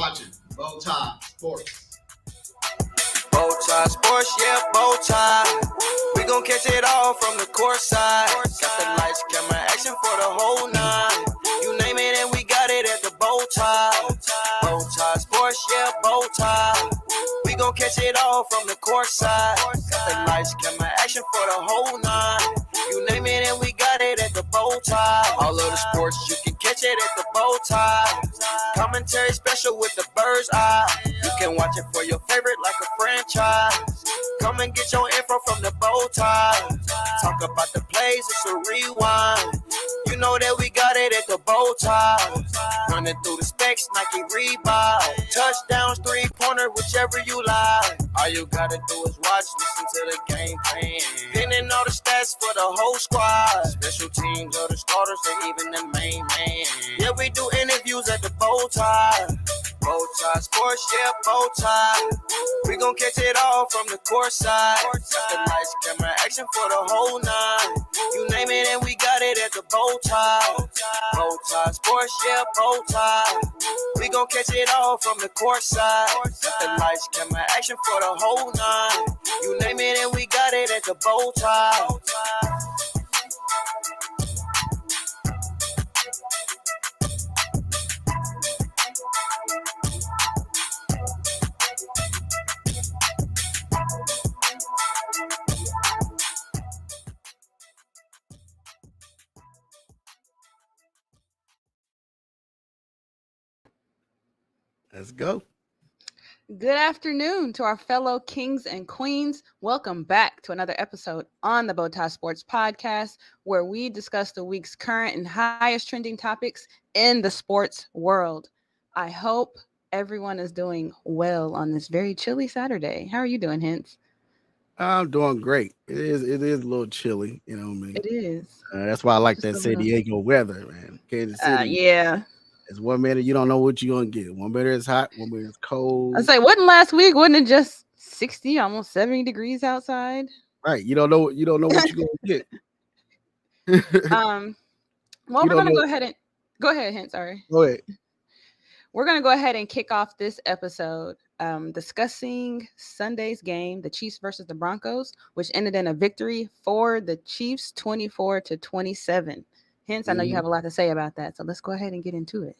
watching BowTie Sports. BowTie Sports, yeah, BowTie. We gon' catch it all from the court side. Got the lights, camera, action for the whole night. You name it and we got it at the BowTie. BowTie Sports, yeah, BowTie. We gon' catch it all from the court side. Got the lights, camera, action for the whole night. You name it and we got it at the BowTie. All of the sports, you can catch it at the BowTie. Commentary special with the bird's eye. You can watch it for your favorite like a franchise. Come and get your info from the BowTie. Talk about the plays, it's a rewind. You know that we got it at the BowTie. Running through the specs, Nike Reebok. Touchdowns, three-pointer, whichever you like. All you gotta do is watch, listen to the game plan. Pinning all the stats for the whole squad. Special teams or the starters or even the main man. Yeah, we do interviews at the BowTie. BowTie Sports, yeah, BowTie. We gon' catch it all from the court side. Got the lights, camera, action for the whole night. You name it and we got it at the BowTie. BowTie Sports, yeah, BowTie. We gon' catch it all from the court side. Got the lights, camera, action for the whole night. You name it and we got it at the BowTie. Let's go. Good afternoon to our fellow kings and queens. Welcome back to another episode on the BowTie Sports Podcast, where we discuss the week's current and highest trending topics in the sports world. I hope everyone is doing well on this very chilly Saturday. How are you doing, Hintz? I'm doing great. It is a little chilly, you know what I mean? It is. That's why I like that San Diego weather, man. Kansas City. Yeah. It's 1 minute you don't know what you're gonna get. 1 minute it's hot, 1 minute it's cold. I say, wasn't last week? Wasn't it just 60, almost 70 degrees outside? Right. You don't know what you're gonna get. Well, we're gonna go ahead, Hintz. Sorry. Go ahead. We're gonna go ahead and kick off this episode discussing Sunday's game, the Chiefs versus the Broncos, which ended in a victory for the Chiefs 24-27. Hence, I know you have a lot to say about that, so let's go ahead and get into it.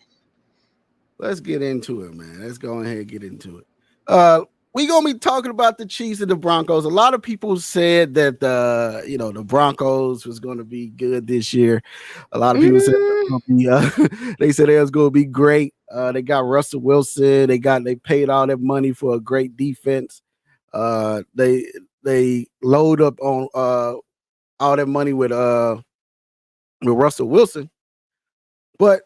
Let's get into it, man. Let's go ahead and get into it. We're gonna be talking about the Chiefs and the Broncos. A lot of people said that the Broncos was gonna be good this year. A lot of people said they said it was gonna be great. They got Russell Wilson. They paid all that money for a great defense. They load up on all that money with Russell Wilson. But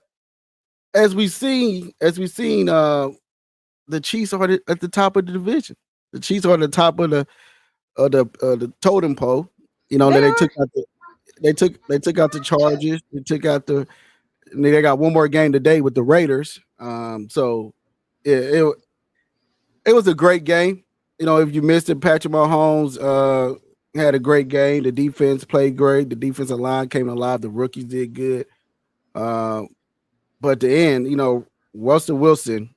as we seen, the Chiefs are at the top of the division. The Chiefs are at the top of the totem pole. You know, they took out the Chargers. They got one more game today with the Raiders. So it was a great game. You know, if you missed it, Patrick Mahomes had a great game. The defense played great. The defensive line came alive. The rookies did good. But at the end, you know, Russell Wilson,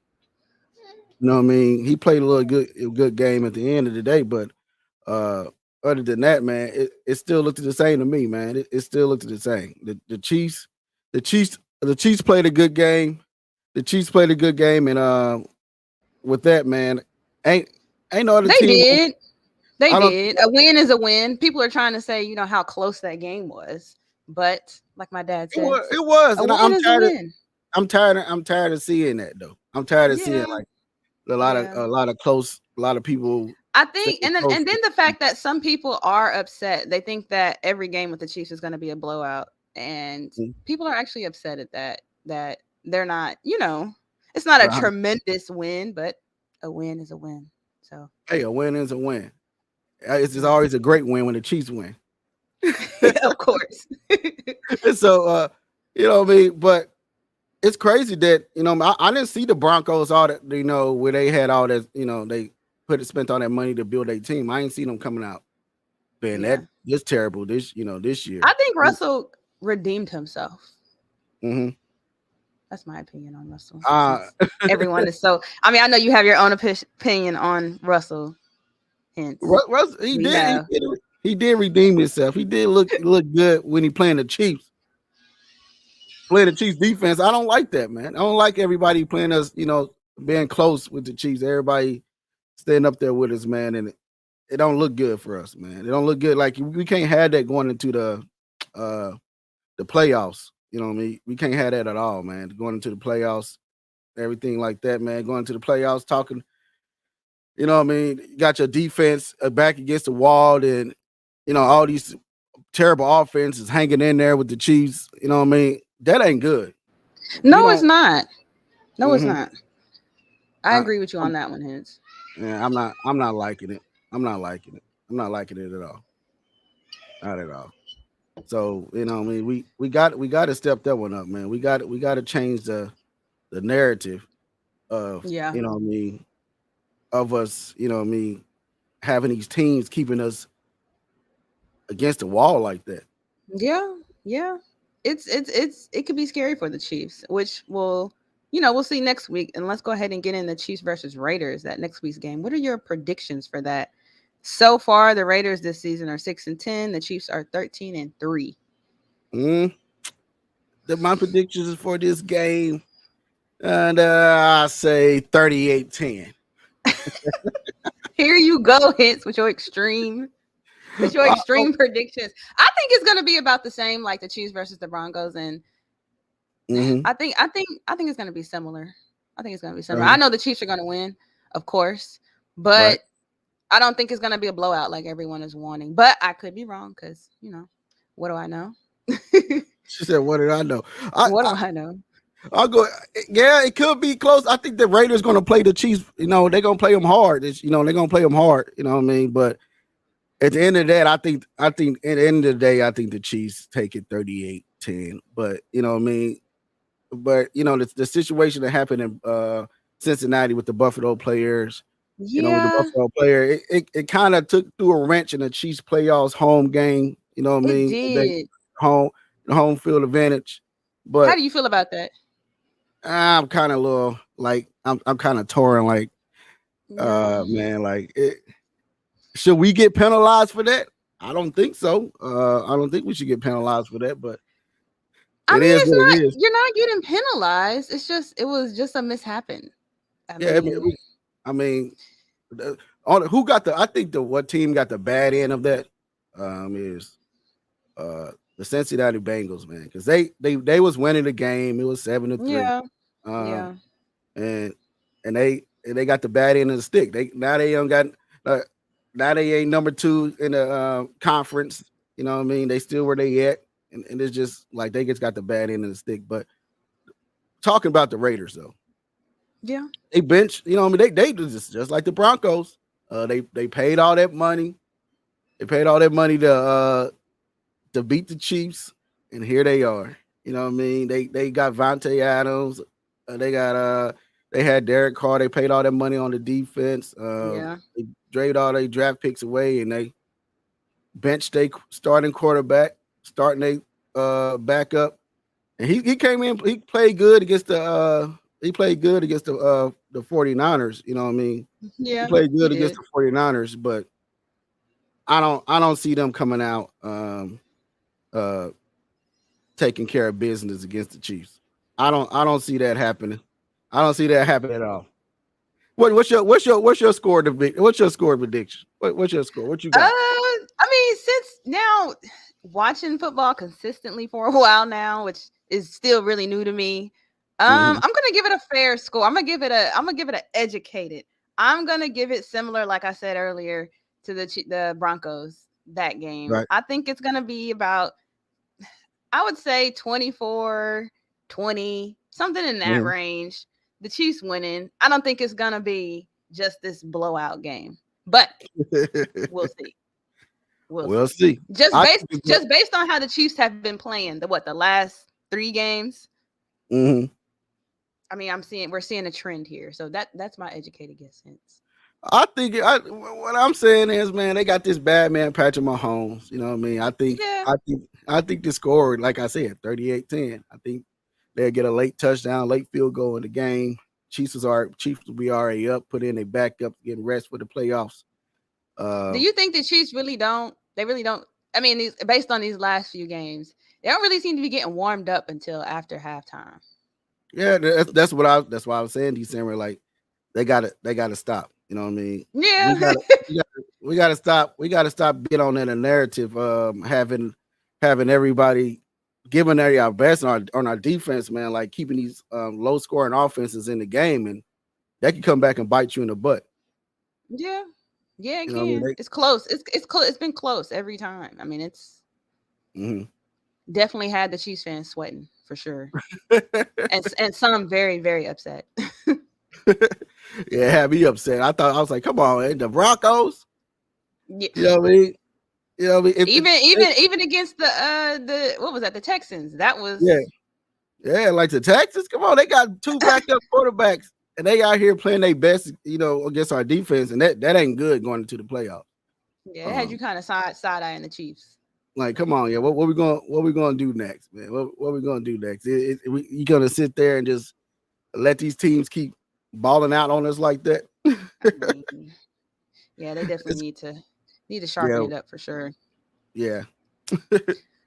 you know what I mean? He played a good game at the end of the day. But other than that, man, it still looked the same to me, man. It still looked the same. The Chiefs played a good game. The Chiefs played a good game, and with that, man, ain't no other team. They did. A win is a win. People are trying to say, you know, how close that game was, but like my dad said, it was. And I'm tired of seeing that though. I'm tired of seeing like a lot of people. I think, and then the fact that some people are upset. They think that every game with the Chiefs is going to be a blowout, and people are actually upset at that they're not. You know, it's not a tremendous win, but a win is a win. So hey, a win is a win. It's just always a great win when the Chiefs win. Of course. So, you know what I mean? But it's crazy that, you know, I didn't see the Broncos all that, you know, where they had all that, you know, they spent all that money to build a team. I ain't seen them coming out. Man, that's terrible this year. I think Russell redeemed himself. Mm-hmm. That's my opinion on Russell. Uh, Everyone is so. I mean, I know you have your own opinion on Russell. Hence, Russ, he did redeem himself. He did look good when he playing the Chiefs. Playing the Chiefs defense, I don't like that, man. I don't like everybody playing us, being close with the Chiefs. Everybody staying up there with us, man, and it don't look good for us, man. It don't look good. Like we can't have that going into the playoffs. You know what I mean? We can't have that at all, man. Going into the playoffs, everything like that, man. Going to the playoffs, talking. You know what I mean? You got your defense back against the wall, and all these terrible offenses hanging in there with the Chiefs. You know what I mean? That ain't good. No, it's not. No, Mhm. it's not. I agree with you on that one, Hence. Yeah, I'm not liking it. I'm not liking it at all. Not at all. So, I mean, we got to step that one up, man. We got to change the narrative of, Yeah. what I mean, of us, what I mean, having these teams keeping us against the wall like that. Yeah. It could be scary for the Chiefs, which we'll see next week. And let's go ahead and get in the Chiefs versus Raiders, that next week's game. What are your predictions for that? So far, the Raiders this season are 6-10. The Chiefs are 13-3. My predictions is for this game, and I say 38-10. Here you go, Hits, with your extreme predictions. I think it's going to be about the same, like the Chiefs versus the Broncos, and I think it's going to be similar. I know the Chiefs are going to win, of course, but I don't think it's going to be a blowout like everyone is wanting. But I could be wrong because what do I know? She said, "What did I know? What do I know?" I'll go. Yeah, it could be close. I think the Raiders going to play the Chiefs. They're going to play them hard. They're going to play them hard. You know what I mean? But at the end of that, I think at the end of the day, I think the Chiefs take it 38-10. But you know what I mean? But the situation that happened in Cincinnati with the Buffalo players, with the Buffalo player, it kind of threw a wrench in the Chiefs playoffs home game. You know what I mean? It did. Home field advantage. But how do you feel about that? I'm kind of little like I'm kind of torn. Like, man, like should we get penalized for that? I don't think so. I don't think we should get penalized for that. But I mean, it's what it is. You're not getting penalized. It was just a mishappen. I mean, who got I think what team got the bad end of that is the Cincinnati Bengals, man, because they was winning the game. It was 7-3. And they got the bad end of the stick. They don't got now they ain't number 2 in the conference. You know what I mean? They still where they at, and it's just like they just got the bad end of the stick. But talking about the Raiders though, they bench. You know what I mean? They just like the Broncos. They paid all that money. They paid all that money to beat the Chiefs, and here they are. You know what I mean? They got Vontae Adams. They had Derek Carr. They paid all that money on the defense. They traded all their draft picks away, and they benched their starting quarterback, starting their backup. And he came in. He played good against the 49ers. You know what I mean? Yeah, he played good against the 49ers, but I don't see them coming out taking care of business against the Chiefs. I don't see that happening. I don't see that happening at all. What's your score? What's your score prediction? What's your score? What you got? I mean, since now watching football consistently for a while now, which is still really new to me, I'm gonna give it a fair score. I'm gonna give it an educated. I'm gonna give it similar, like I said earlier, to the Broncos that game. Right. I think it's gonna be about, I would say 24-20, something in that range. The Chiefs winning. I don't think it's gonna be just this blowout game, but we'll see. We'll see. Just based on how the Chiefs have been playing the last 3 games. I mean, we're seeing a trend here, so that's my educated guess. I think what I'm saying is, man, they got this bad man Patrick Mahomes. You know what I mean? I think the score, like I said, 38-10. I they'll get a late touchdown, late field goal in the game. Chiefs will be already up, put in a backup, getting rest for the playoffs. Do you think the Chiefs really don't? They really don't. I mean, based on these last few games, they don't really seem to be getting warmed up until after halftime. Yeah, that's why I was saying December. Like they gotta stop. You know what I mean? Yeah. We gotta stop. We gotta stop being on that narrative. Having everybody giving our best on our defense, man. Like keeping these low scoring offenses in the game, and that can come back and bite you in the butt. Yeah. Yeah, it You know what I can. mean? It's close. It's close. It's been close every time. I mean, it's Mhm. definitely had the Chiefs fans sweating for sure, and some very very upset. Yeah, it had me upset. I was like, come on, man, the Broncos. Yeah. You know what I mean? You know what I mean? Even against the what was that, the Texans? That was Yeah, like the Texans. Come on, they got 2 backup quarterbacks, and they out here playing their best, against our defense, and that ain't good going into the playoffs. yeah. It had you kind of side eyeing the Chiefs. Like, come on, yeah, what we gonna do next, man? What we gonna do next? You gonna sit there and just let these teams keep balling out on us like that? I mean, yeah, they definitely need to sharpen it up for sure. Yeah.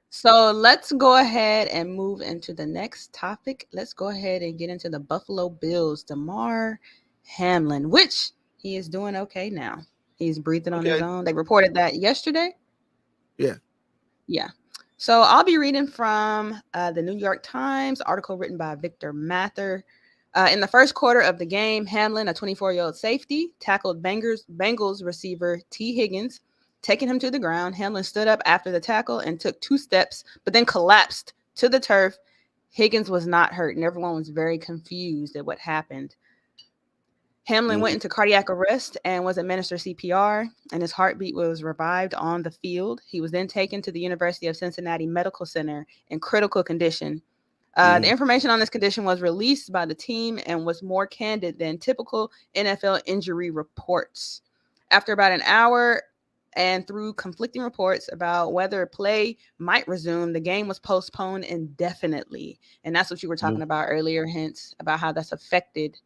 So let's go ahead and move into the next topic. Let's go ahead and get into the Buffalo Bills. Damar Hamlin, which he is doing okay now. He's breathing on his own. They reported that yesterday. Yeah. So I'll be reading from the New York Times article written by Victor Mather. In the first quarter of the game, Hamlin, a 24-year-old safety, tackled Bengals receiver T. Higgins, taking him to the ground. Hamlin stood up after the tackle and took 2 steps, but then collapsed to the turf. Higgins was not hurt, and everyone was very confused at what happened. Hamlin went into cardiac arrest and was administered CPR, and his heartbeat was revived on the field. He was then taken to the University of Cincinnati Medical Center in critical condition. The information on this condition was released by the team and was more candid than typical NFL injury reports. After about an hour and through conflicting reports about whether play might resume, the game was postponed indefinitely. And that's what you were talking about earlier, hints about how that's affected,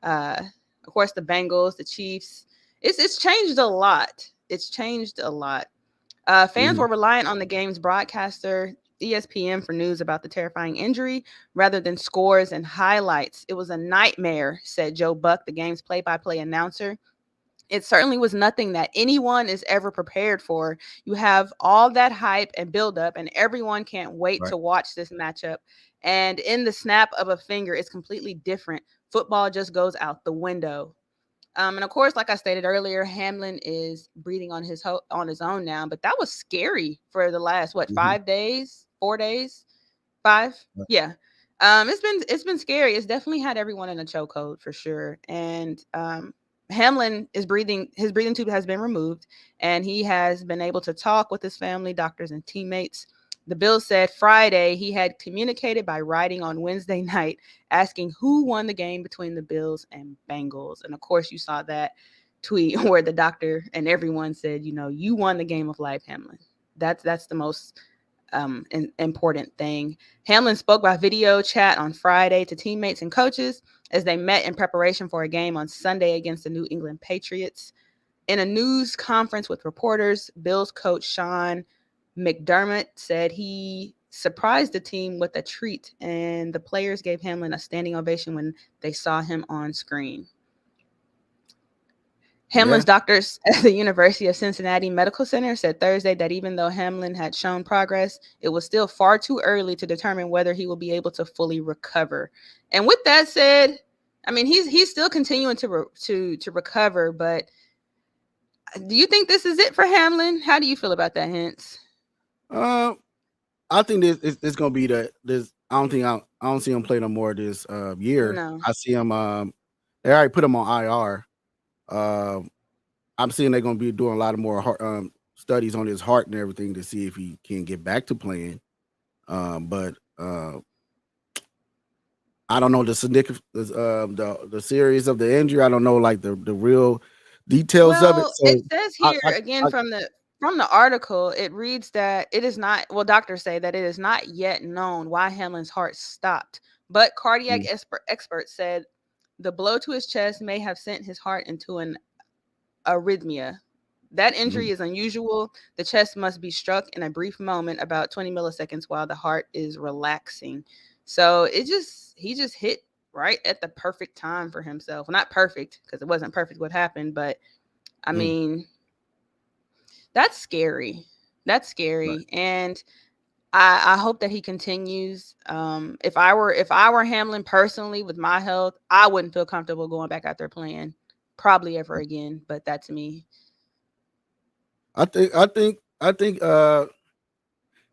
of course, the Bengals, the Chiefs. It's changed a lot. It's changed a lot. Fans were reliant on the game's broadcaster, ESPN, for news about the terrifying injury rather than scores and highlights. It was a nightmare, said Joe Buck, the game's play-by-play announcer. It certainly was nothing that anyone is ever prepared for. You have all that hype and buildup, and everyone can't wait to watch this matchup. And in the snap of a finger, it's completely different. Football just goes out the window. And of course, like I stated earlier, Hamlin is breathing on his own now. But that was scary for the last 5 days, 4 days, 5. Yeah. It's been scary. It's definitely had everyone in a chokehold for sure. And Hamlin is breathing. His breathing tube has been removed, and he has been able to talk with his family, doctors, and teammates. The Bills said Friday he had communicated by writing on Wednesday night, asking who won the game between the Bills and Bengals. And of course, you saw that tweet where the doctor and everyone said, you won the game of life, Hamlin. That's the most important thing. Hamlin spoke by video chat on Friday to teammates and coaches as they met in preparation for a game on Sunday against the New England Patriots. In a news conference with reporters, Bills coach Sean McDermott said he surprised the team with a treat, and the players gave Hamlin a standing ovation when they saw him on screen. Hamlin's doctors at the University of Cincinnati Medical Center said Thursday that even though Hamlin had shown progress, it was still far too early to determine whether he will be able to fully recover. And with that said, I mean, he's still continuing to recover, but do you think this is it for Hamlin? How do you feel about that, Hintz? I think it's gonna be this. I don't see him play no more this year. No. I see him. They already put him on IR. I'm seeing they're gonna be doing a lot of more studies on his heart and everything to see if he can get back to playing. But I don't know the significance, the series of the injury. I don't know like the real details of it. So it says here from From the article, it reads that it is not, well, doctors say that it is not yet known why Hamlin's heart stopped, but cardiac experts said the blow to his chest may have sent his heart into an arrhythmia. That injury is unusual. The chest must be struck in a brief moment, about 20 milliseconds, while the heart is relaxing. So he just hit right at the perfect time for himself. Well, not perfect, because it wasn't perfect what happened, but I mean, that's scary. That's scary. Right. And I hope that he continues. If I were Hamlin personally with my health, I wouldn't feel comfortable going back out there playing probably ever again. But that's me. I think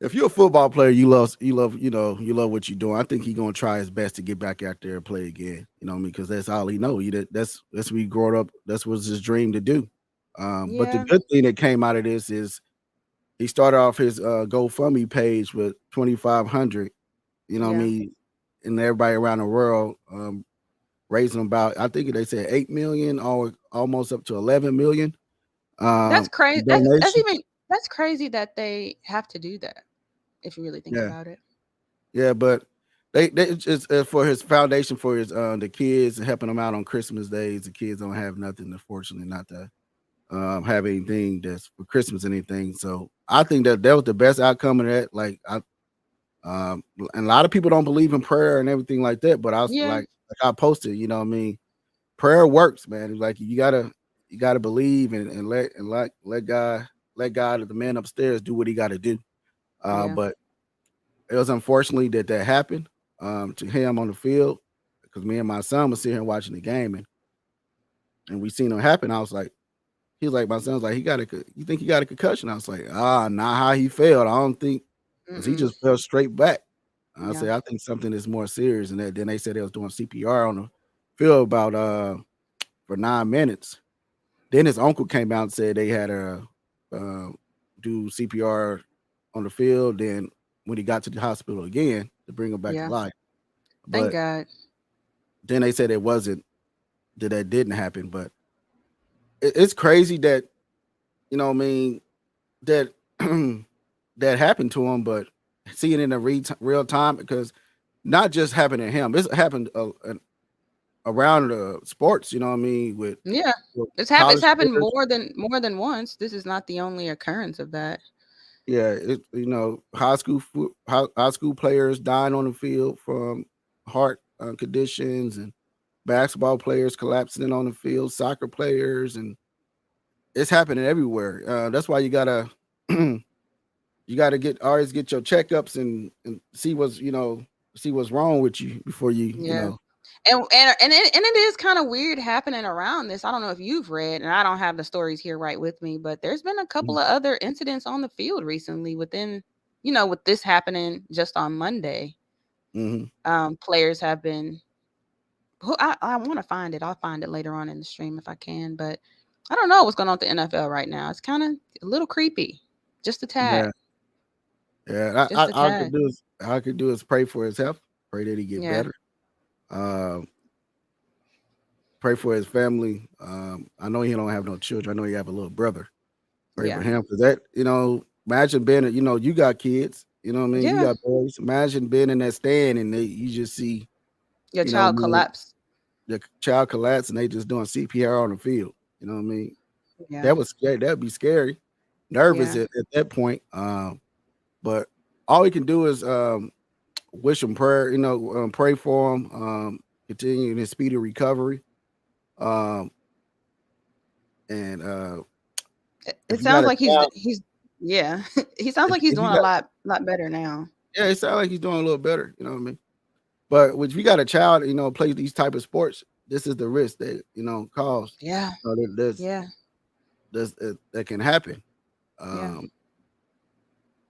if you're a football player, you love what you're doing. I think he's gonna try his best to get back out there and play again. You know what I mean? Because that's all he knows. That's what he grew up. That's was his dream to do. But the Yeah, good thing that came out of this is he started off his GoFundMe page with 2,500. You know what I yeah. mean? And everybody around the world raising about, I think they said 8 million or almost up to 11 million That's crazy. That's donation. even that's crazy that they have to do that. If you really think Yeah, about it. yeah, but they it's just for his foundation for his the kids and helping them out on Christmas days. The kids don't have nothing, unfortunately, not to have anything that's for Christmas or anything. So I think that was the best outcome of that. Like and a lot of people don't believe in prayer and everything like that. But I was Yeah, like I posted, you know what I mean? Prayer works, man. It's like you gotta believe and let God or the man upstairs do what he gotta do. yeah, But it was unfortunately that happened to him on the field because me and my son was sitting here watching the game and we seen it happen. I was like, he was like, my son was like, you think he got a concussion? I was like, not how he fell. I don't think because he mm-mm, just fell straight back. I yeah, say, I think something is more serious than that. Then they said they was doing CPR on the field about for 9 minutes. Then his uncle came out and said they had to uh, do CPR on the field. Then when he got to the hospital again to bring him back to yeah. life, Thank but God. then they said it wasn't that didn't happen. But it's crazy that you know what I mean that that happened to him, but seeing it in a real time because not just happened to him, it's happened around sports. You know what I mean Yeah, with it's college happened players. more than once. This is not the only occurrence of that. Yeah, high school players dying on the field from heart conditions, and basketball players collapsing on the field, soccer players, and it's happening everywhere. That's why you gotta you gotta always get your checkups and see what's wrong with you before you you Yeah. know. And it is kind of weird happening around this. I don't know if you've read, and I don't have the stories here right with me, but there's been a couple of other incidents on the field recently with this happening just on Monday. Mm-hmm. Players have been who I want to find it. I'll find it later on in the stream if I can, but I don't know what's going on with the NFL right now. It's kind of a little creepy, just a tad, Yeah, yeah. just a tad. All I could do is pray for his health, pray that he get Yeah, better. Um, Pray for his family. I know he don't have no children. I know he have a little brother. Pray for yeah, him because imagine being, you got kids. You know what I mean? You yeah. got boys. Imagine being in that stand and you just see, Your you know, what I child mean, collapsed. the child collapse and they just doing CPR on the field. You know what I mean? Yeah, That was scary. That'd be scary. Nervous yeah, at that point. But all we can do is wish him prayer. Pray for him. Continue his speedy recovery. Um, and it if you got sounds a like child, he's yeah. He sounds like he's if you doing a got lot better now. yeah, it sounds like he's doing a little better. You know what I mean? But if you got a child, plays these type of sports, this is the risk that cause. Yeah, That's yeah, that can happen. yeah. Um,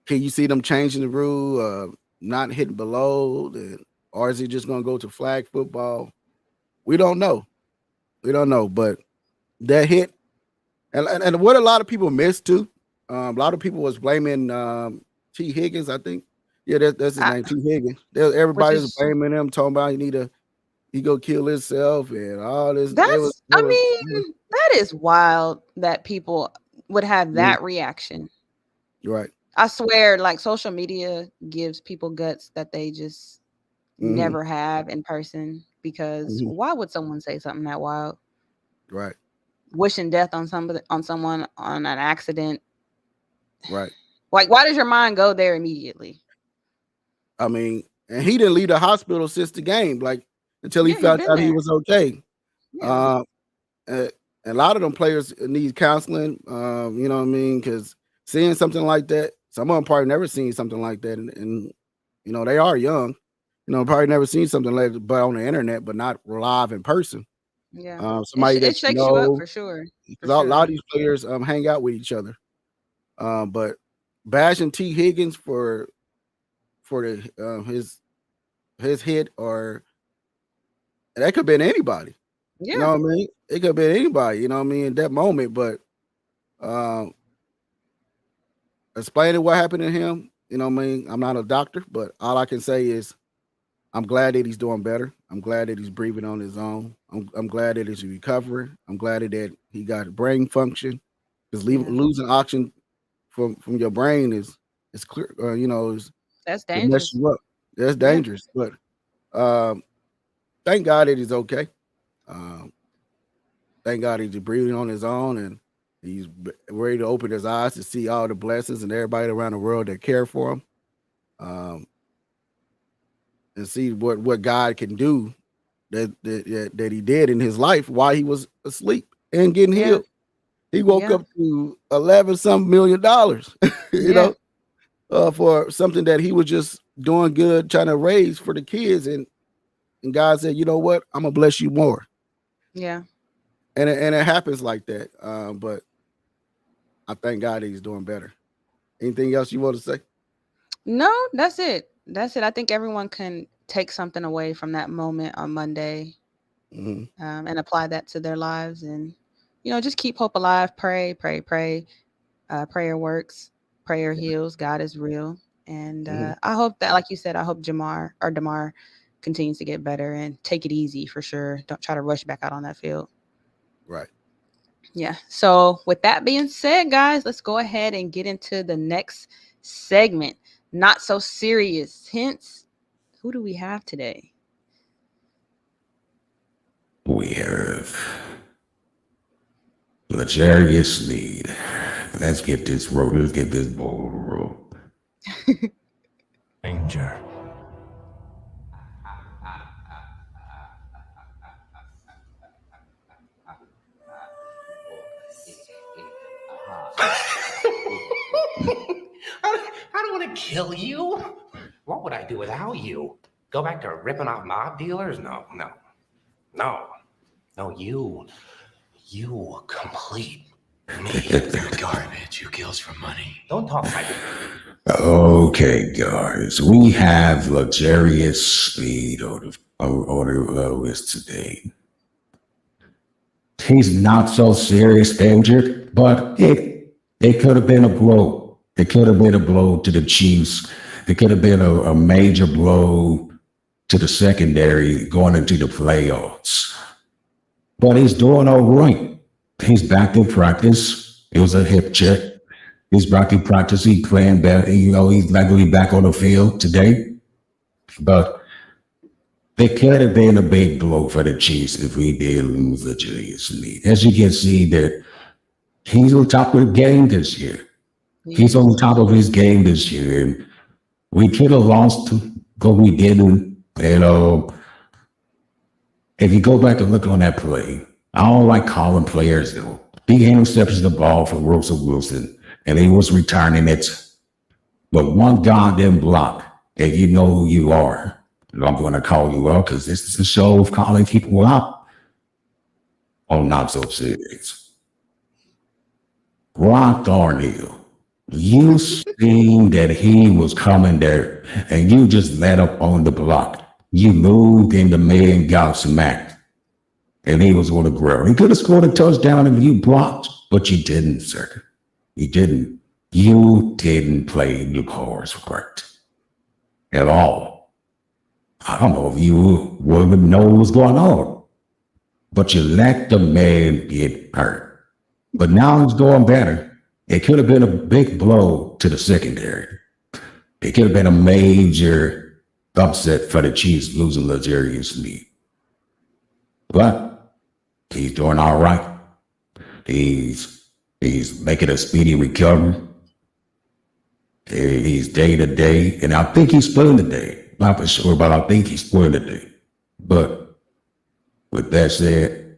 can you see them changing the rule, not hitting below, or is he just going to go to flag football? We don't know. We don't know. But that hit, and what a lot of people missed too. A lot of people was blaming T. Higgins. I think, yeah, that's his I, name, T. Higgins. which Everybody was is blaming him, talking about he go kill himself and all this. that's I mean, that is wild that people would have Mm, that reaction. Right. I swear, like social media gives people guts that they just Hmm. never have in person. Because Hmm. why would someone say something that wild? Right. Wishing death on somebody, on someone, on an accident. Right. Like, why does your mind go there immediately? I mean, and he didn't leave the hospital since the game, like until he Yeah, he's found been out he there. was okay. Yeah, Uh, and a lot of them players need counseling. You know what I mean? Because seeing something like that, some of them probably never seen something like that, and you know they are young. You know, probably never seen something like that, but on the internet, but not live in person. yeah. Somebody It that you shakes you up know, for sure, for because a lot sure. of these players hang out with each other. But bashing T Higgins for the his hit, or that could have been anybody. You Yeah, know what I mean? It could have been anybody. You know what I mean? In that moment, but um, explaining what happened to him. You know what I mean? I'm not a doctor, but all I can say is I'm glad that he's doing better. I'm glad that he's breathing on his own. I'm glad that he's recovering. I'm glad that he got brain function. Because yeah. losing oxygen from your brain is clear. You know, That's it mess dangerous. you up. That's Yeah, dangerous. But um, thank God that he's okay. Um, thank God he's breathing on his own, and he's ready to open his eyes to see all the blessings and everybody around the world that care for him. Um, and see what God can do that he did in his life while he was asleep and getting yeah, healed. He woke yeah, up to 11 some $1 million, you yeah, know, for something that he was just doing good, trying to raise for the kids. And God said, you know what? I'm gonna bless you more. yeah. And it happens like that. But I thank God that he's doing better. Anything else you want to say? No, that's it. That's it. I think everyone can take something away from that moment on Monday, Hmm. and apply that to their lives, and just keep hope alive. Pray, pray, pray. Prayer works. Prayer heals. God is real, and Hmm. I hope that, like you said, I hope Damar continues to get better and take it easy for sure. Don't try to rush back out on that field. Right. Yeah. So, with that being said, guys, let's go ahead and get into the next segment. Not so serious. Hence, who do we have today? We have luxurious need. Let's get this roll. Let's get this ball roll. Danger. I don't want to kill you. What would I do without you? Go back to ripping off mob dealers? No, no, no, no. You complete me. You're garbage. You kills for money. Don't talk like Okay, guys, we have luxurious speed on the list today. He's not so serious danger, but it could have been a blow. It could have been a blow to the Chiefs. It could have been a major blow to the secondary going into the playoffs. But he's doing all right. He's back in practice. It was a hip check. He's back in practice. He's playing better. He's likely back on the field today. But it could have been a big blow for the Chiefs if we did lose the Julius lead. As you can see, that he's on top of the game this year. He's on top of his game this year. And we could have lost, but we didn't. If you go back and look on that play, I don't like calling players though. He intercepts the ball from Russell Wilson, and he was returning it. But one goddamn block, and you know who you are. I'm going to call you out because this is a show of calling people out on not so serious. Ron Thornhill, you seen that he was coming there, and you just let up on the block. You moved and the man got smacked, and he was on the ground. He could have scored a touchdown if you blocked, but you didn't, sir. You didn't. You didn't play your cards right at all. I don't know if you would know what was going on, but you let the man get hurt. But now he's doing better. It could have been a big blow to the secondary. It could have been a major upset for the Chiefs losing Legarius Sneed. But he's doing all right. He's making a speedy recovery. He's day to day, and I think he's splitting the day. Not for sure, but I think he's splitting the day. But with that said,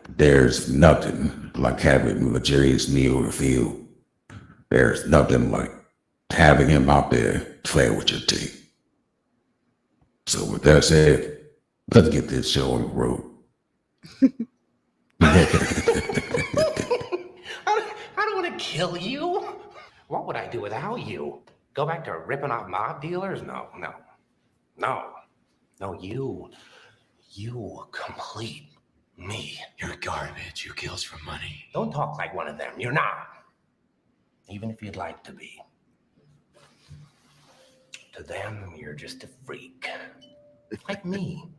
there's nothing like having Legarius Sneed on the field. There's nothing like having him out there playing with your team. So with that said, let's get this show on the road. I don't want to kill you. What would I do without you? Go back to ripping off mob dealers? No. You complete me. You're garbage who kills for money. Don't talk like one of them. You're not. Even if you'd like to be. To them, you're just a freak. Like me.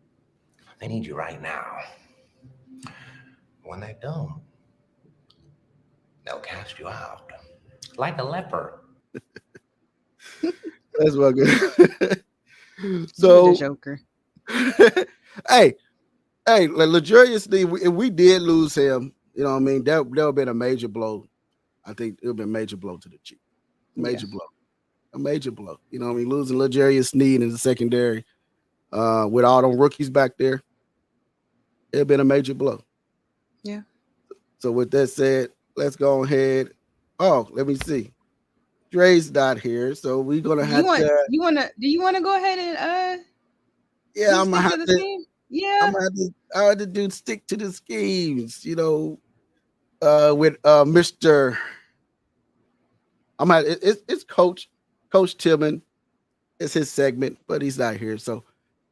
They need you right now. When they don't, they'll cast you out. Like a leper. That's what good. You're So the Joker. hey, like Legarius Sneed, if we did lose him, you know what I mean, that would have been a major blow. I think it would have been a major blow to the Chiefs. Major blow. A major blow. You know what I mean? Losing Legarius Sneed in the secondary with all them rookies back there, it would have been a major blow. Yeah. So with that said, let's go ahead. Oh, let me see. Dre's not here, so we're gonna have to. Do you want to go ahead and Yeah, I'm gonna stick have the to. scheme? Yeah. I'm gonna have to. I have to do stick to the schemes. You know, with Mr. It's Coach Tillman. It's his segment, but he's not here, so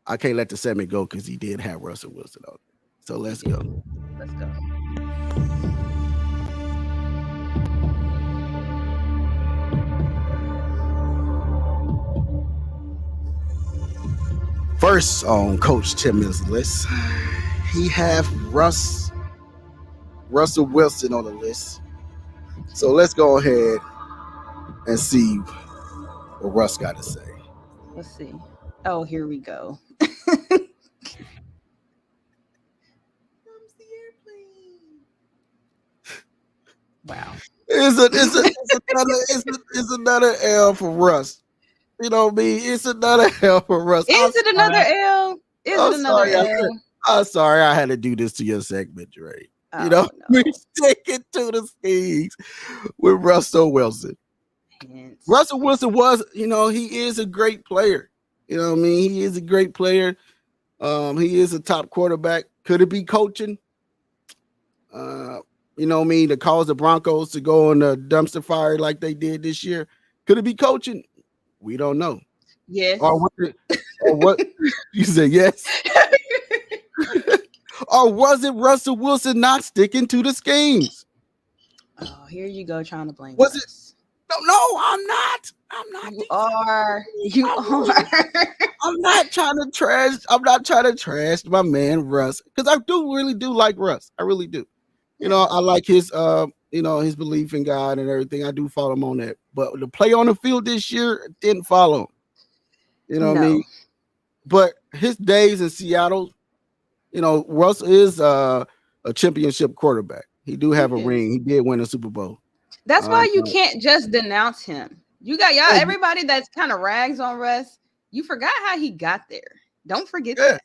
I can't let the segment go because he did have Russell Wilson on. So let's go. Let's go. First on Coach Tillman's list, he have Russell Wilson on the list. So let's go ahead and see what Russ got to say. Let's see. Oh, here we go. Wow. It's another L for Russ. You know what I mean? It's another L for Russ. Is it another L? I'm sorry I had to do this to your segment, Dre. Oh, you know, no. we sticking to the schemes with Russell Wilson. Hence. Russell Wilson was, he is a great player. You know what I mean? He is a great player. He is a top quarterback. Could it be coaching? You know what I mean? To cause the Broncos to go on the dumpster fire like they did this year. Could it be coaching? We don't know. Yes. Or what? You said yes. Or was it Russell Wilson not sticking to the schemes? Oh, here you go trying to blame Was us. No, I'm not. I'm not. You are. I'm not trying to trash. I'm not trying to trash my man Russ because I really do like Russ. I really do. You know, I like his his belief in God and everything. I do follow him on that. But the play on the field this year didn't follow him. You know what I mean? But his days in Seattle, Russ is a championship quarterback. He do have a ring. He did win a Super Bowl. That's why you can't just denounce him. You got y'all, everybody that's kind of rags on Russ. You forgot how he got there. Don't forget that.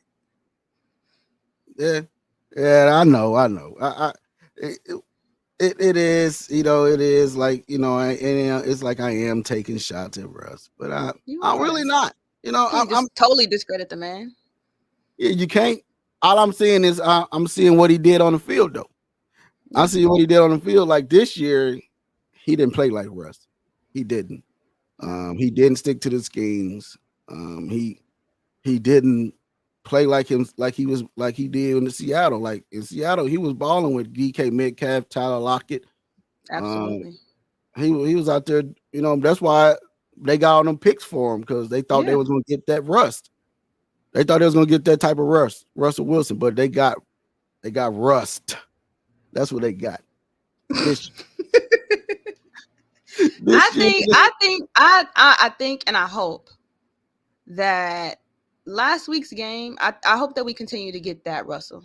Yeah, I know. It is, it is like, it's like I am taking shots at Russ, but I'm really not. I'm totally discredit the man. Yeah, you can't. All I'm seeing is I'm seeing what he did on the field, though. I see what he did on the field. Like this year, he didn't play like Russ. He didn't. He didn't stick to the schemes. He didn't play like him, like he did in Seattle. Like in Seattle, he was balling with DK Metcalf, Tyler Lockett. Absolutely. He was out there. That's why they got on them picks for him because they thought they was going to get that rust. They thought they was going to get that type of Russell Wilson, but they got rust. That's what they got. This, I think, and I hope that last week's game, I hope that we continue to get that, Russell.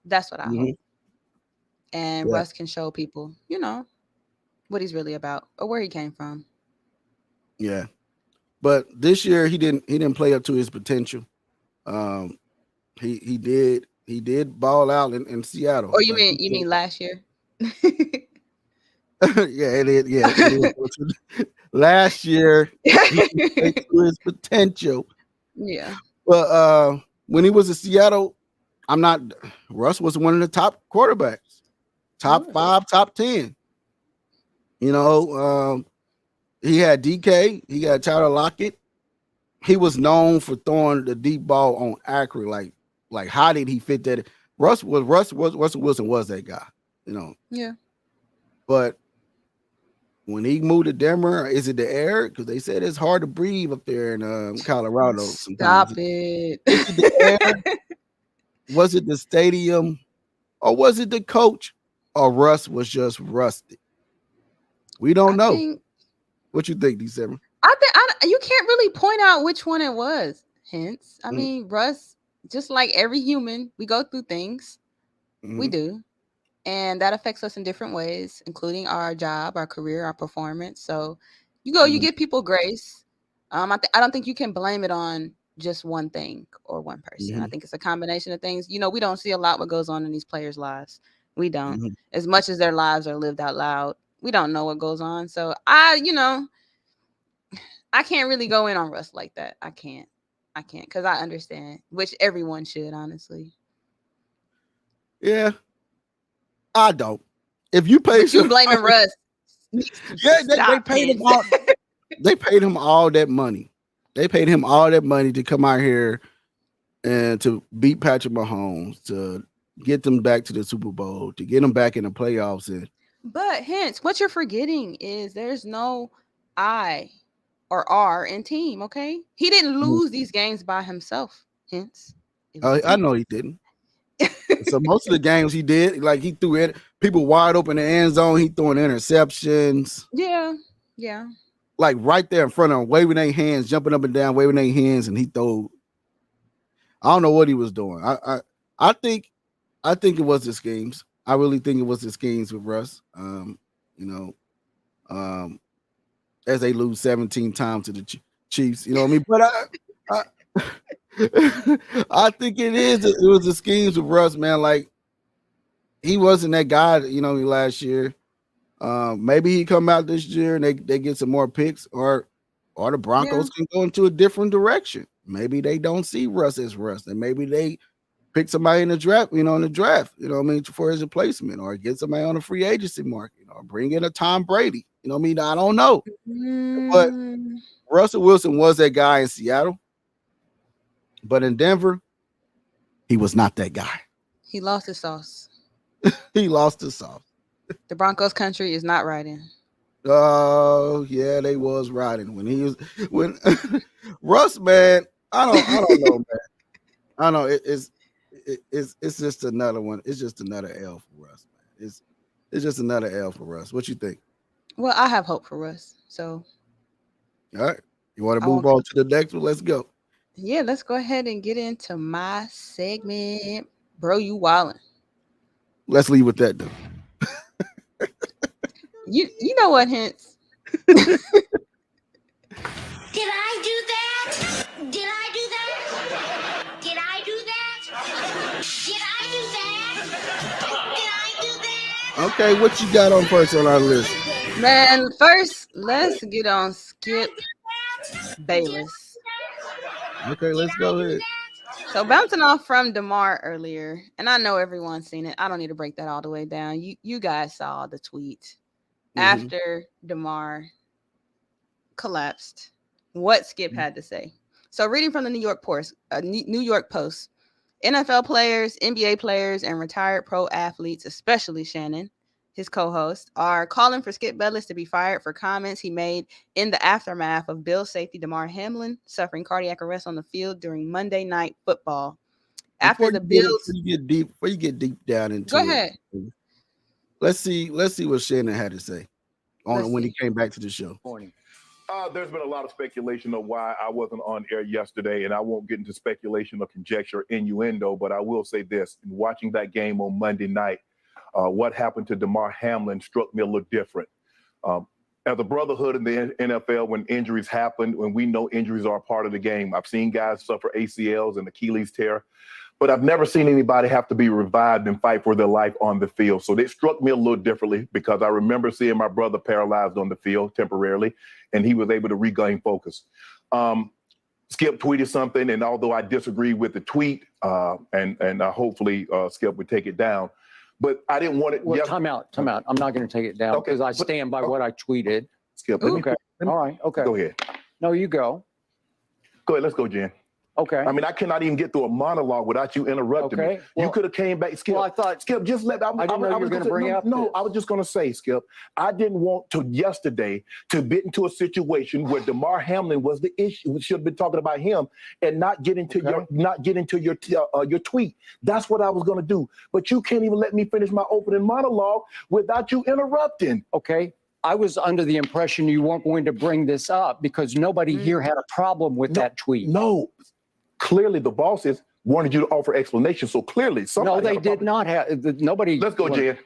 That's what I hope. And Russ can show people, what he's really about or where he came from. Yeah. But this year he didn't play up to his potential. He did ball out in Seattle. Or you mean last year? Yeah, it is. Yeah, it is. Last year he didn't play to his potential. Yeah. But when he was in Seattle, Russ was one of the top quarterbacks, top 5, top 10. He had DK, he got Tyler Lockett. He was known for throwing the deep ball on accurate. Like how did he fit that? Russell Wilson was that guy, Yeah. But when he moved to Denver, is it the air? Because they said it's hard to breathe up there in Colorado. Stop it. Is it the air? Was it the stadium? Or was it the coach? Or Russ was just rusted? We don't know. What you think, December? I think you can't really point out which one it was. Hence, I mean, Russ, just like every human, we go through things. We do. And that affects us in different ways, including our job, our career, our performance. So you give people grace. I don't think you can blame it on just one thing or one person. I think it's a combination of things. We don't see a lot what goes on in these players' lives. We don't. As much as their lives are lived out loud, we don't know what goes on. So I can't really go in on Russ like that. I can't because I understand, which everyone should, honestly. Yeah. I don't. If you pay, you blaming Russ? Yeah, they paid him all. They paid him all that money. They paid him all that money to come out here and to beat Patrick Mahomes, to get them back to the Super Bowl, to get them back in the playoffs. But hence, what you're forgetting is there's no I or R in team. Okay, he didn't lose these games by himself. Hence, I know he didn't. So most of the games he did, like he threw it, people wide open in the end zone. He throwing interceptions. Yeah. Like right there in front of him, waving their hands, jumping up and down, waving their hands, and he threw. I don't know what he was doing. I think it was the schemes. I really think it was the schemes with Russ. As they lose 17 times to the Chiefs, you know what I mean? But I think it is. It was the schemes with Russ, man. Like he wasn't that guy, last year. Maybe he come out this year and they get some more picks, or the Broncos can go into a different direction. Maybe they don't see Russ as Russ, and maybe they pick somebody in the draft, for his replacement, or get somebody on a free agency market, or bring in a Tom Brady. I don't know. But Russell Wilson was that guy in Seattle. But in Denver, he was not that guy. He lost his sauce. He lost his sauce. The Broncos country is not riding. Oh, yeah, they was riding when Russ, man. I don't know, man. I know it's just another one. It's just another L for Russ, man. It's just another L for Russ. What you think? Well, I have hope for Russ. So, all right, you want to move on to the next one? Let's go. Yeah, let's go ahead and get into my segment. Bro, you wildin'. Let's leave with that, though. You know what, Hence? Did I do that? Did I do that? Did I do that? Did I do that? Did I do that? Okay, what you got on first on our list? Man, first, let's get on Skip Bayless. Okay, let's go ahead. So bouncing off from DeMar earlier, and I know everyone's seen it. I don't need to break that all the way down. You guys saw the tweet after DeMar collapsed, what Skip had to say. So reading from the New York Post, NFL players, NBA players, and retired pro athletes, especially Shannon, his co-host, are calling for Skip Bayless to be fired for comments he made in the aftermath of Bills safety Damar Hamlin suffering cardiac arrest on the field during Monday Night Football. After the Bills, before you get deep down into go ahead. let's see what Shannon had to say on when he came back to the show. There's been a lot of speculation of why I wasn't on air yesterday, and I won't get into speculation or conjecture, innuendo, but I will say this. In watching that game on Monday night, what happened to Damar Hamlin struck me a little different. As a brotherhood in the NFL, when injuries happen, when we know injuries are a part of the game, I've seen guys suffer ACLs and Achilles tear, but I've never seen anybody have to be revived and fight for their life on the field. So it struck me a little differently because I remember seeing my brother paralyzed on the field temporarily, and he was able to regain focus. Skip tweeted something, and although I disagree with the tweet, and hopefully Skip would take it down, but I didn't want it. Well, time out. I'm not going to take it down because I stand by what I tweeted. Skip. Okay. All right. Okay. Go ahead. No, you go. Go ahead. Let's go, Jen. Okay. I mean, I cannot even get through a monologue without you interrupting me. Well, you could have came back, Skip. Well, I thought Skip, just let. I didn't know you were going to bring up. No, this. I was just going to say, Skip. I didn't want to yesterday to get into a situation where Damar Hamlin was the issue. We should have been talking about him and not get into your tweet. That's what I was going to do. But you can't even let me finish my opening monologue without you interrupting. Okay. I was under the impression you weren't going to bring this up because nobody here had a problem with that tweet. No. Clearly, the bosses wanted you to offer explanations. So clearly, somebody. No, they did not have. Nobody. Let's go, Jen.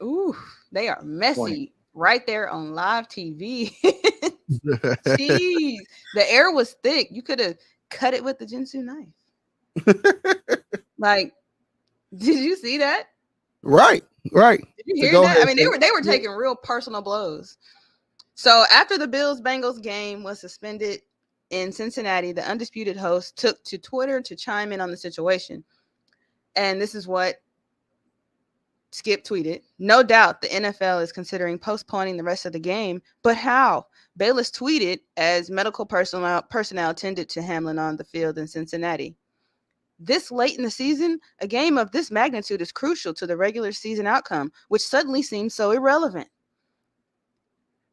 Ooh, they are messy right there on live TV. Jeez, the air was thick. You could have cut it with the Jinsu knife. Like, did you see that? Right. Did you hear that? I mean, they were taking real personal blows. So after the Bills-Bengals game was suspended in Cincinnati, the Undisputed host took to Twitter to chime in on the situation. And this is what Skip tweeted. No doubt the NFL is considering postponing the rest of the game, but how? Bayless tweeted as medical personnel tended to Hamlin on the field in Cincinnati. This late in the season, a game of this magnitude is crucial to the regular season outcome, which suddenly seems so irrelevant.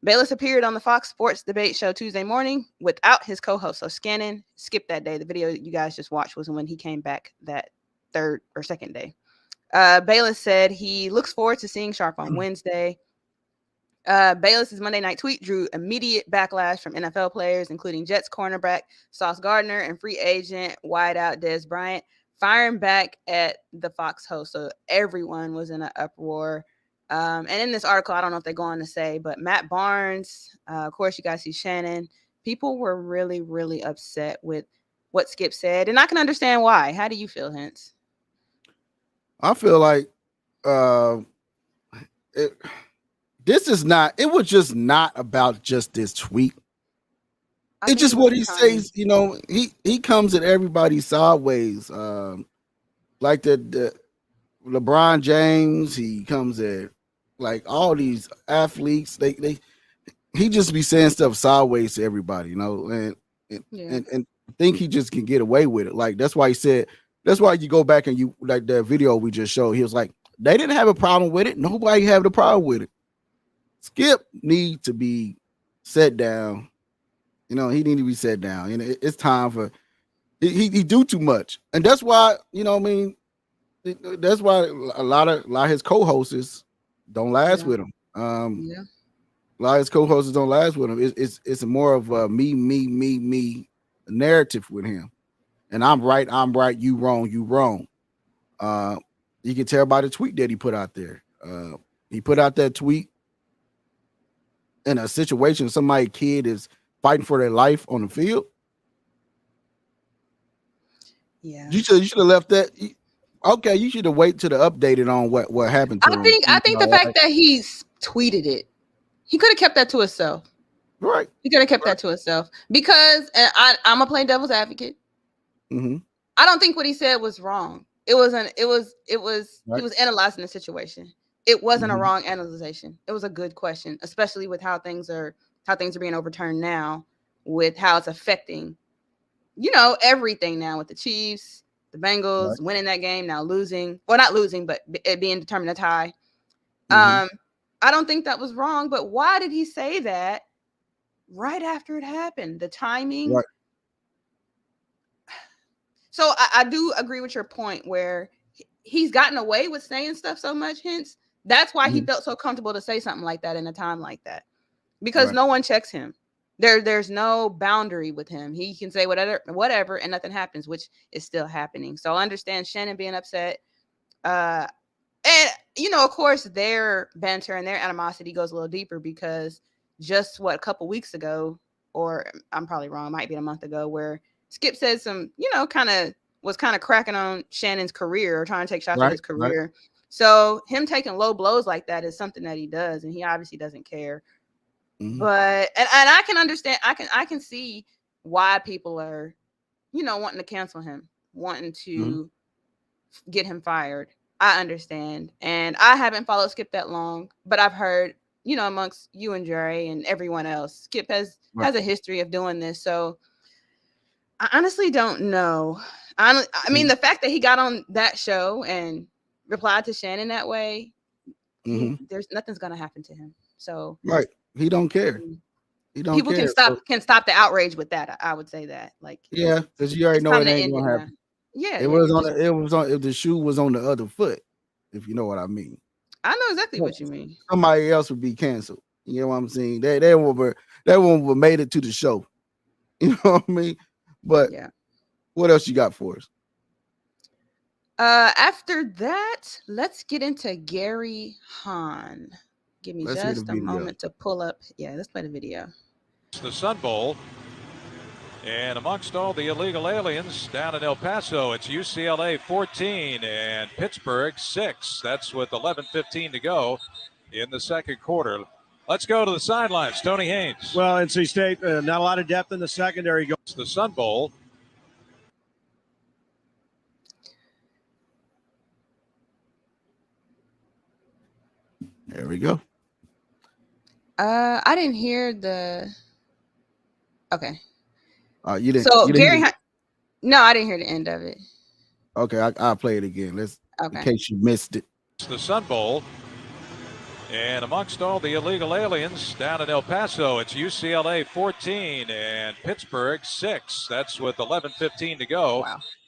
Bayless appeared on the Fox Sports debate show Tuesday morning without his co-host. So Shannon skipped that day. The video you guys just watched was when he came back that third or second day. Bayless said he looks forward to seeing Sharp on Wednesday. Bayless's Monday night tweet drew immediate backlash from NFL players, including Jets cornerback Sauce Gardner and free agent wideout Dez Bryant, firing back at the Fox host. So everyone was in an uproar. And in this article, I don't know if they're going to say, but Matt Barnes, of course, you guys see Shannon. People were really, really upset with what Skip said. And I can understand why. How do you feel, Hence? I feel like it was just not about just this tweet. It's just what he says, you know, he comes at everybody sideways. Like the LeBron James, he comes at like all these athletes. He just be saying stuff sideways to everybody, you know, and think he just can get away with it. Like that's why you go back and you like the video we just showed. He was like, they didn't have a problem with it. Nobody had a problem with it. Skip need to be set down. You know, he need to be set down. You know, it's time for he do too much, and that's why, you know what I mean. That's why a lot of his co-hosts don't last with him. A lot of his co-hosts don't last with him. It's more of a me narrative with him. And I'm right, you wrong. You can tell by the tweet that he put out there. He put out that tweet in a situation somebody's kid is fighting for their life on the field. Yeah. You should have left that. Okay, you should have waited till the updated on what happened to him. I think the fact that he's tweeted it, he could have kept that to himself. Right. He could have kept that to himself because I'm a plain devil's advocate. Mm-hmm. I don't think what he said was wrong. It was right. He was analyzing the situation. It wasn't a wrong analyzation. It was a good question, especially with how things are being overturned now, with how it's affecting, you know, everything now with the Chiefs, the Bengals winning that game, now losing. Well, not losing, but it being determined a tie. I don't think that was wrong, but why did he say that right after it happened? The timing. Right. So I do agree with your point where he's gotten away with saying stuff so much, hence That's why he Mhm. felt so comfortable to say something like that in a time like that, because Right. no one checks him. There's no boundary with him. He can say whatever, and nothing happens, which is still happening. So I understand Shannon being upset. And of course, their banter and their animosity goes a little deeper because just a couple weeks ago, or I'm probably wrong, it might be a month ago, where Skip said some, was kind of cracking on Shannon's career or trying to take shots at his Right. career. So him taking low blows like that is something that he does, and he obviously doesn't care. Mhm. But and I can understand, I can see why people are, wanting to cancel him, wanting to get him fired. I understand. And I haven't followed Skip that long, but I've heard, amongst you and Jerry and everyone else, Skip has a history of doing this. So I honestly don't know. I mean, the fact that he got on that show and replied to Shannon that way, there's nothing's gonna happen to him. So Right. He don't care. He don't people care. can stop the outrage with that. I would say that. Like, Yeah, because you already it's know time it to ain't end it gonna now. happen. Yeah, It was on if the shoe was on the other foot, if you know what I mean. I know exactly what you mean. Somebody else would be canceled. You know what I'm saying? They would have made it to the show. You know what I mean? But Yeah. what else you got for us? After that, let's get into Gary Hahn. Give me Let's hear the just a video. moment to pull up. Yeah, let's play the video. The Sun Bowl. And amongst all the illegal aliens down in El Paso, it's UCLA 14 and Pittsburgh 6. That's with 11:15 to go in the second quarter. Let's go to the sidelines. Tony Haynes. Well, NC State, not a lot of depth in the secondary. It's the Sun Bowl. There we go. I didn't hear the. Okay. You didn't. So you didn't Gary, no, I didn't hear the end of it. Okay, I'll play it again. In case you missed it. It's the Sun Bowl. And amongst all the illegal aliens down in El Paso, it's UCLA 14 and Pittsburgh 6. That's with 11:15 to go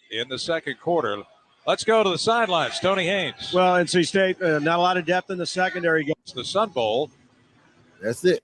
in the second quarter. Let's go to the sidelines. Tony Haynes. Well, NC State, not a lot of depth in the secondary. It's the Sun Bowl. That's it.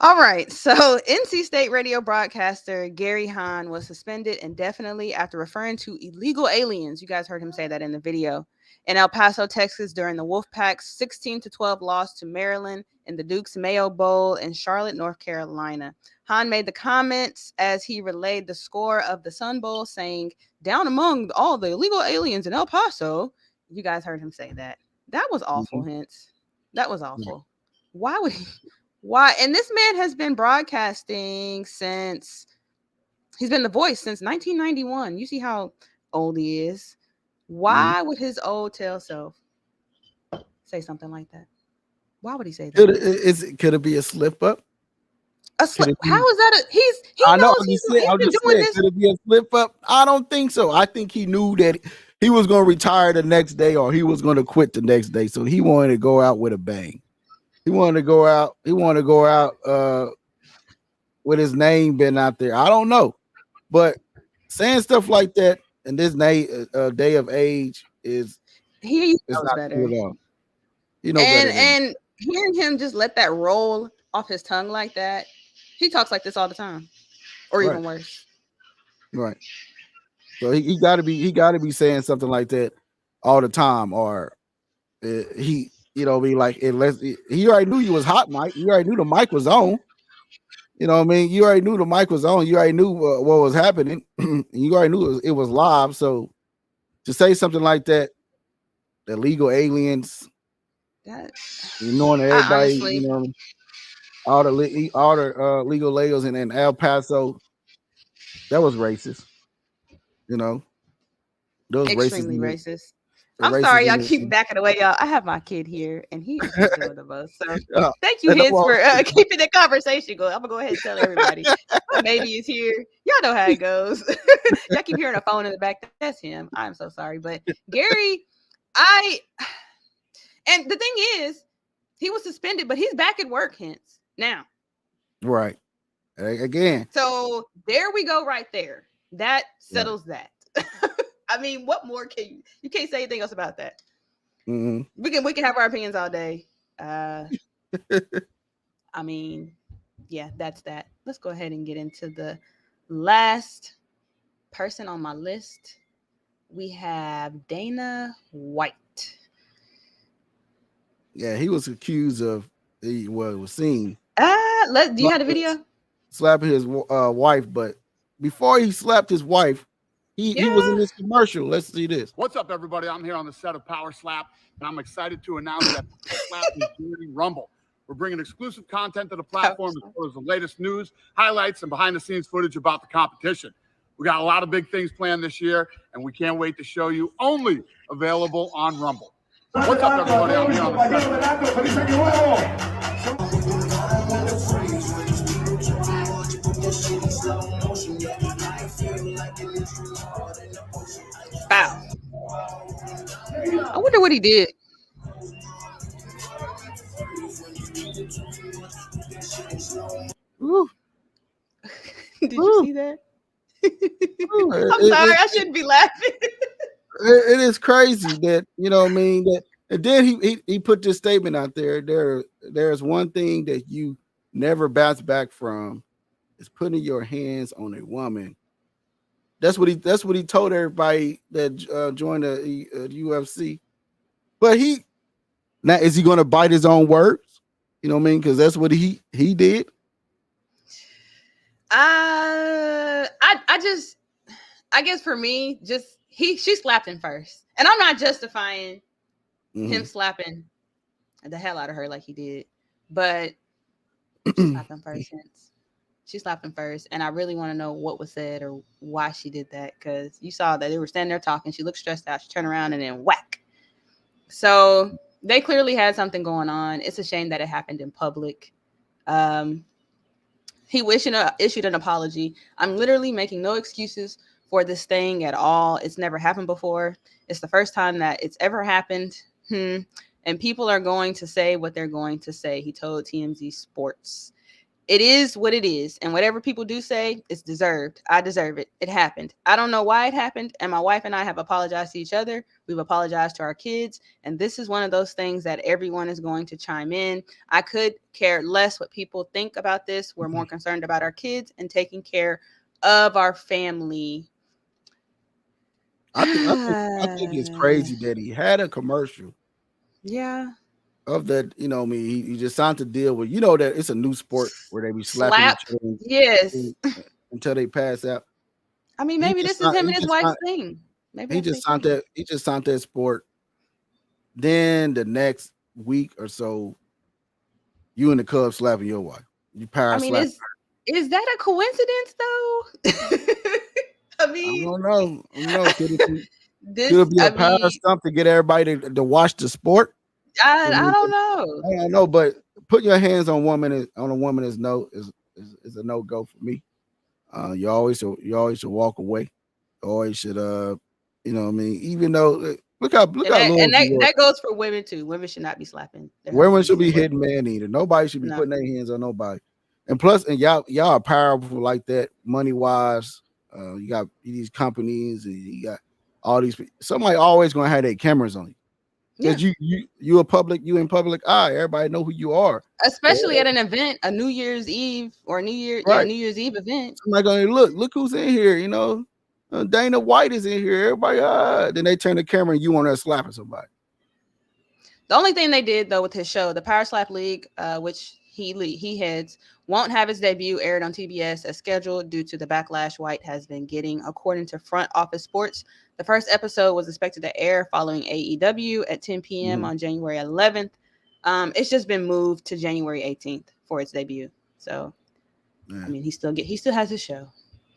All right. So NC State radio broadcaster Gary Hahn was suspended indefinitely after referring to illegal aliens. You guys heard him say that in the video. In El Paso, Texas, during the Wolfpack's 16-12 loss to Maryland in the Duke's Mayo Bowl in Charlotte, North Carolina. Hahn made the comments as he relayed the score of the Sun Bowl, saying, "Down among all the illegal aliens in El Paso." You guys heard him say that. That was awful, Hence. That was awful. Why would he? Why? And this man has been broadcasting since he's been the voice since 1991. You see how old he is. Why would his old tail self say something like that? Why would he say that? Could it be a slip up? A slip? How is that? He I know. knows he's been doing this. Could it be a slip up? I don't think so. I think he knew that he was going to retire the next day or he was going to quit the next day. So he wanted to go out with a bang. He wanted to go out. With his name been out there. I don't know, but saying stuff like that in this day of age is knows better. You know better. And hearing him just let that roll off his tongue like that, he talks like this all the time, or even worse. Right. So he got to be saying something like that all the time, or be like, unless he already knew you was hot, Mike. You already knew the mic was on. You know what I mean? You already knew the mic was on. You already knew what was happening. You already knew it was live. So to say something like that, the legal aliens, knowing that everybody, honestly, all the legal aliens in El Paso, that was racist. Those extremely racist. I'm racist sorry, y'all keep backing away, y'all. I have my kid here, and he is doing the most. So thank you, Hens, for keeping the conversation going. I'm gonna go ahead and tell everybody. My baby is here. Y'all know how it goes. Y'all keep hearing a phone in the back. That's him. I'm so sorry, but Gary, and the thing is, he was suspended, but he's back at work. Hence now, right again. So there we go, right there. That settles that. I mean, what more can you can't say anything else about that. Mhm. We can have our opinions all day. I mean, yeah, that's that. Let's go ahead and get into the last person on my list. We have Dana White. Yeah, he was accused of was seen Do you have the video? slapping his wife, but before he slapped his wife, he was in this commercial. Let's see this. What's up, everybody? I'm here on the set of Power Slap, and I'm excited to announce that Power Slap is joining Rumble. We're bringing exclusive content to the platform as well as the latest news, highlights, and behind-the-scenes footage about the competition. We got a lot of big things planned this year, and we can't wait to show you. Only available on Rumble. What's up, everybody? I'm here on the set. Wow. I wonder what he did. Ooh. Did you see that? I'm sorry, I shouldn't be laughing. It is crazy that, you know what I mean, that and then he put this statement out there. There's one thing that you never bounce back from is putting your hands on a woman. That's what he told everybody that joined the UFC. But now is he going to bite his own words? You know what I mean? Because that's what he did. I guess for me, she slapped him first, and I'm not justifying him slapping the hell out of her like he did, but she slapped him first. She slapped him first, and I really want to know what was said or why she did that, because you saw that they were standing there talking. She looked stressed out. She turned around and then whack. So they clearly had something going on. It's a shame that it happened in public. He issued an apology. I'm literally making no excuses for this thing at all. It's never happened before. It's the first time that it's ever happened. And people are going to say what they're going to say. He told TMZ Sports. It is what it is. And whatever people do say, it's deserved. I deserve it. It happened. I don't know why it happened. And my wife and I have apologized to each other. We've apologized to our kids. And this is one of those things that everyone is going to chime in. I could care less what people think about this. We're more concerned about our kids and taking care of our family. I think it's crazy that he had a commercial. Yeah. Of that, you know, he just signed to deal with, you know, that it's a new sport where they be slapping each other yes, until they pass out. I mean, maybe this is him and his wife's thing. Maybe he just signed that sport. Then the next week or so, you and the Cubs slapping your wife. You power slap. Is that a coincidence though? I mean, I don't know. Could it be a power stump to get everybody to watch the sport? I don't know. I don't know, but put your hands on a woman is a no go for me. You always should walk away. You always should you know what I mean. Even though look how that goes for women too. Women should not be slapping. Women should be hitting man eater. Nobody should be putting their hands on nobody. And plus, y'all are powerful like that, money wise. You got these companies and you got all these. Somebody always gonna have their cameras on you. Because you in public eye, everybody know who you are. Especially at an event, a New Year's Eve or New Year's Eve event. Somebody going, look who's in here, you know. Dana White is in here. Everybody, then they turn the camera and you on there slapping somebody. The only thing they did though with his show, the Power Slap League, which he heads, won't have his debut aired on TBS as scheduled due to the backlash White has been getting, according to Front Office Sports. The first episode was expected to air following AEW at 10 p.m. on January 11th. It's just been moved to January 18th for its debut. So, I mean, he still has his show.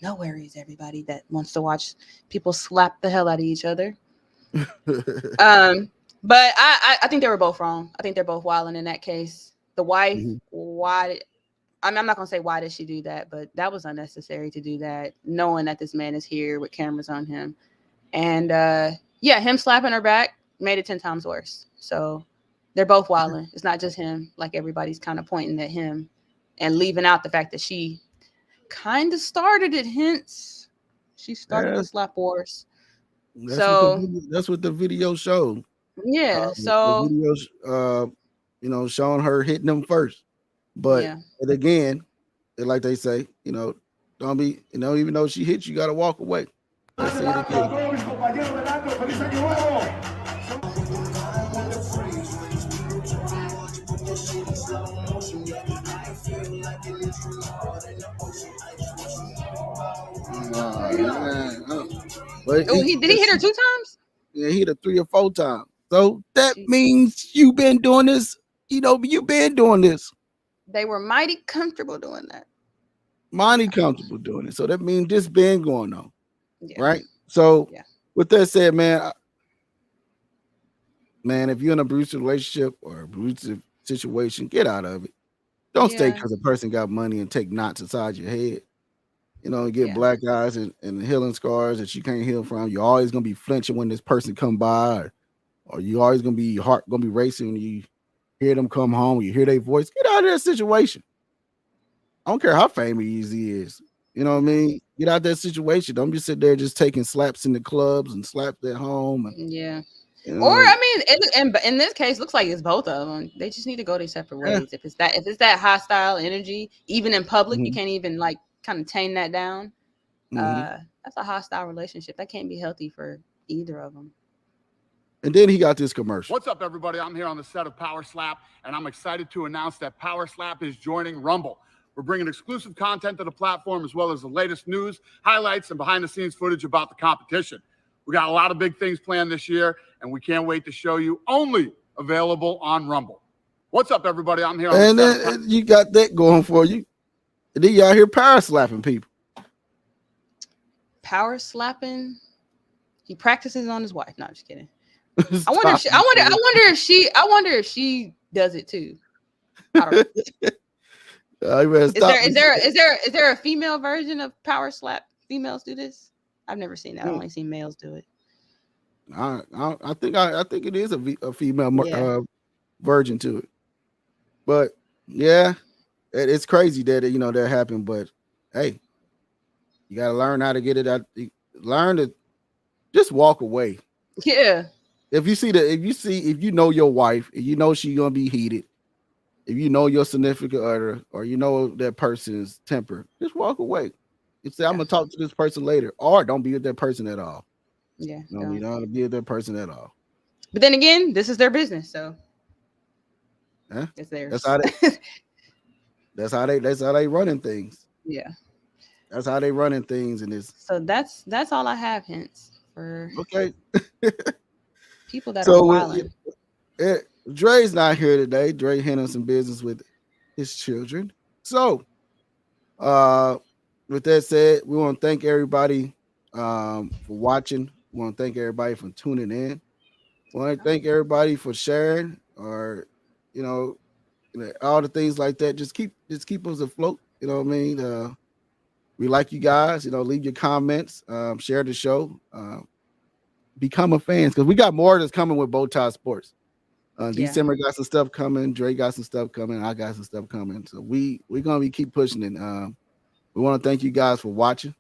No worries, everybody that wants to watch people slap the hell out of each other. But I think they were both wrong. I think they're both wilding in that case. The wife, I'm not going to say why did she do that, but that was unnecessary to do that, knowing that this man is here with cameras on him. And him slapping her back made it 10 times worse. So they're both wilding. It's not just him, like everybody's kind of pointing at him and leaving out the fact that she kind of started it, hence she started the slap wars. That's what the video showed. Yeah. The So videos, showing her hitting them first. But yeah. and again, like they say, don't be, even though she hit you, got to walk away. Let's see it again. But Oh, did he hit her 2 times? Yeah, he hit her 3 or 4 times. So that Jeez. means you've been doing this. You've been doing this. They were mighty comfortable doing that. Mighty comfortable doing it. So that means this been going on. Yeah. Right? So Yeah. with that said, man, if you're in an abusive relationship or abusive situation, get out of it. Don't stay Yeah. because a person got money and take knots inside your head. And get Yeah. black eyes and healing scars that you can't heal from. You're always gonna be flinching when this person come by, or you always gonna be heart gonna be racing when you hear them come home, you hear their voice. Get out of that situation. I don't care how famous he is. You know what I mean? Get out of that situation. Don't be sitting there just taking slaps in the clubs and slaps at home. Yeah. And, Or I mean, in this case, looks like it's both of them. They just need to go their separate Yeah. ways. If it's that hostile energy, even in public, you Mhm. can't even like kind of tame that down. Mhm. That's a hostile relationship. That can't be healthy for either of them. And then he got this commercial. What's up, everybody? I'm here on the set of Power Slap, and I'm excited to announce that Power Slap is joining Rumble. We're bringing exclusive content to the platform, as well as the latest news, highlights, and behind-the-scenes footage about the competition. We got a lot of big things planned this year, and we can't wait to show you. Only available on Rumble. What's up, everybody? I'm here on And the set of then you got that going for you. And then you out here power slapping people. Power slapping. He practices on his wife. No, I'm just kidding. I wonder if she does it too. I don't know. Is there a female version of power slap? Females do this? I've never seen that. I've only seen males do it. I think it is a female Yeah. version to it. But yeah, it's crazy that that happened. But hey, you got to learn how to get it out. Learn to just walk away. Yeah. If you know your wife and you know she's gonna be heated, if you know your significant other or you know that person's temper, just walk away. You say, I'm gonna talk to this person later, or don't be with that person at all. Yeah. You don't be with that person at all. But then again, this is their business, so Huh? it's theirs. That's how they running things. Yeah. That's how they running things in this. So that's all I have hints for Okay. people that are wilding. Dre's not here today. Dre handling some business with his children. So with that said, we want to thank everybody for watching. We want to thank everybody for tuning in. We want to thank everybody for sharing or all the things like that. Just keep us afloat. You know what I mean? We like you guys. Leave your comments, share the show, become a fan because we got more that's coming with BowTie Soprts. December got some stuff coming. Dre got some stuff coming. I got some stuff coming. So we're gonna keep pushing it. We want to thank you guys for watching.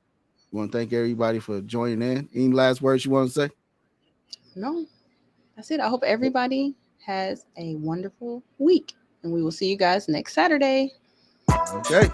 We want to thank everybody for joining in. Any last words you want to say? No, that's it. I hope everybody has a wonderful week, and we will see you guys next Saturday. Okay.